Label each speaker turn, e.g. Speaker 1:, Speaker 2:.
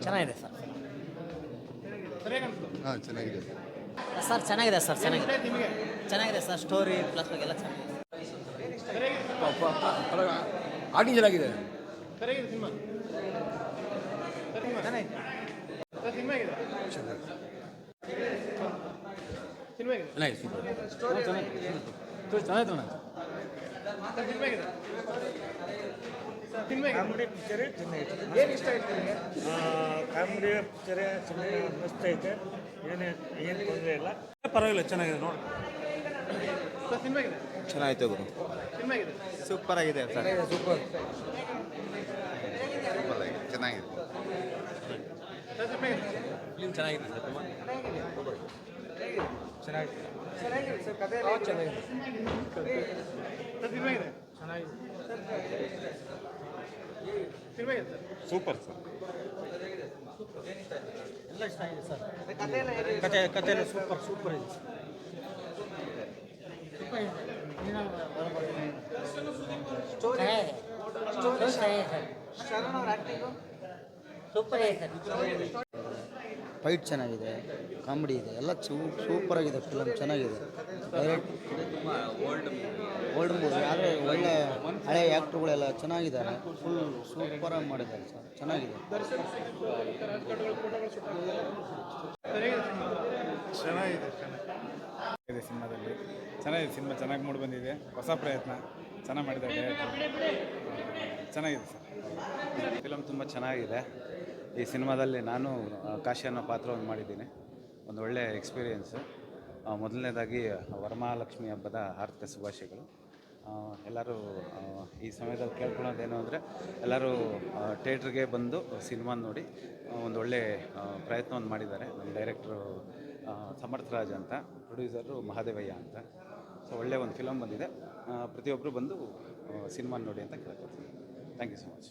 Speaker 1: ಚೆನ್ನಾಗಿದೆ ಸರ್.
Speaker 2: ಹಾಂ ಚೆನ್ನಾಗಿದೆ.
Speaker 1: ಸರ್ ಚೆನ್ನಾಗಿದೆ ಸರ್, ಚೆನ್ನಾಗಿದೆ ಚೆನ್ನಾಗಿದೆ ಸರ್. ಸ್ಟೋರಿ ಪ್ಲಸ್ ಎಲ್ಲ ಚೆನ್ನಾಗಿದೆ.
Speaker 2: ಆಟಿಂಗ್ ಚೆನ್ನಾಗಿದೆ.
Speaker 3: ಕಾಮಿಡಿ ಪಿಕ್ಚರೇ ಚೆನ್ನಾಗಿದೆ.
Speaker 4: ಏನು ಇಷ್ಟ ಆಯ್ತು ನಿಮಗೆ?
Speaker 3: ಕಾಮಿಡಿ ಪಿಕ್ಚರೇ ಚೆನ್ನಾಗಿ ಮಸ್ತ್ ಐತೆ. ಏನು ತೊಂದರೆ ಇಲ್ಲ.
Speaker 4: ಪರವಾಗಿಲ್ಲ, ಚೆನ್ನಾಗಿದೆ ನೋಡಿ.
Speaker 2: ಚೆನ್ನಾಗಿತ್ತು ಗುರು.
Speaker 5: ಸೂಪರ್ ಆಗಿದೆ ಸರ್.
Speaker 2: ಸೂಪರ್ ಚೆನ್ನಾಗಿದೆ.
Speaker 5: ಫಿಲ್ಮ್ ಚೆನ್ನಾಗಿದೆ ಸರ್. ತುಂಬ
Speaker 4: ಚೆನ್ನಾಗಿದೆ ಸರ್. ಕಥೆ
Speaker 5: ಸೂಪರ್ ಸರ್.
Speaker 1: ಎಲ್ಲ ಇಷ್ಟ ಆಗಿದೆ ಸರ್.
Speaker 4: ಕಥೆ ಎಲ್ಲ
Speaker 1: ಕತೆ ಎಲ್ಲ ಸೂಪರ್ ಇದೆ.
Speaker 4: ಶರಣ್ ಅವ್ರ ಆ್ಯಕ್ಟಿಂಗು
Speaker 1: ಸೂಪರ್ ಇದೆ ಸರ್.
Speaker 6: ಫೈಟ್ ಚೆನ್ನಾಗಿದೆ, ಕಾಮಿಡಿ ಇದೆ, ಎಲ್ಲ ಸೂಪರಾಗಿದೆ. ಫಿಲಮ್ ಚೆನ್ನಾಗಿದೆ. ಡೈರೆಕ್ಟ್ ಓಲ್ಡ್ ಮೂವಿ ಆದರೆ ಒಳ್ಳೆ ಹಳೆ ಆ್ಯಕ್ಟ್ರುಗಳೆಲ್ಲ ಚೆನ್ನಾಗಿದ್ದಾರೆ. ಫುಲ್ ಸೂಪರಾಗಿ ಮಾಡಿದ್ದಾರೆ ಸರ್, ಚೆನ್ನಾಗಿದೆ.
Speaker 7: ಚೆನ್ನಾಗಿದೆ ಸಿನಿಮಾದಲ್ಲಿ. ಚೆನ್ನಾಗಿದೆ ಸಿನಿಮಾ, ಚೆನ್ನಾಗಿ ಮೂಡಿ ಬಂದಿದೆ. ಹೊಸ ಪ್ರಯತ್ನ ಚೆನ್ನಾಗಿ ಮಾಡಿದ್ದಾರೆ. ಚೆನ್ನಾಗಿದೆ ಸರ್.
Speaker 5: ಫಿಲಮ್ ತುಂಬ ಚೆನ್ನಾಗಿದೆ. ಈ ಸಿನಿಮಾದಲ್ಲಿ ನಾನು ಕಾಶಿ ಅನ್ನೋ ಪಾತ್ರವನ್ನು ಮಾಡಿದ್ದೀನಿ. ಒಂದು ಒಳ್ಳೆಯ ಎಕ್ಸ್ಪೀರಿಯೆನ್ಸು. ಮೊದಲನೇದಾಗಿ ವರಮಹಾಲಕ್ಷ್ಮಿ ಹಬ್ಬದ ಹಾರ್ದಿಕ ಶುಭಾಶಯಗಳು. ಎಲ್ಲರೂ ಈ ಸಮಯದಲ್ಲಿ ಕೇಳ್ಕೊಳ್ಳೋದೇನು ಅಂದರೆ ಎಲ್ಲರೂ ಥಿಯೇಟ್ರಿಗೆ ಬಂದು ಸಿನಿಮಾ ನೋಡಿ ಒಂದು ಒಳ್ಳೆ ಪ್ರಯತ್ನವನ್ನು ಮಾಡಿದ್ದಾರೆ. ನಮ್ಮ ಡೈರೆಕ್ಟ್ರು ಸಮರ್ಥರಾಜ್ ಅಂತ, ಪ್ರೊಡ್ಯೂಸರು ಮಹಾದೇವಯ್ಯ ಅಂತ. ಸೊ ಒಳ್ಳೆಯ ಒಂದು ಫಿಲಮ್ ಬಂದಿದೆ. ಪ್ರತಿಯೊಬ್ಬರು ಬಂದು ಸಿನಿಮಾ ನೋಡಿ ಅಂತ ಕೇಳ್ಕೊತೀನಿ. Thank you so much.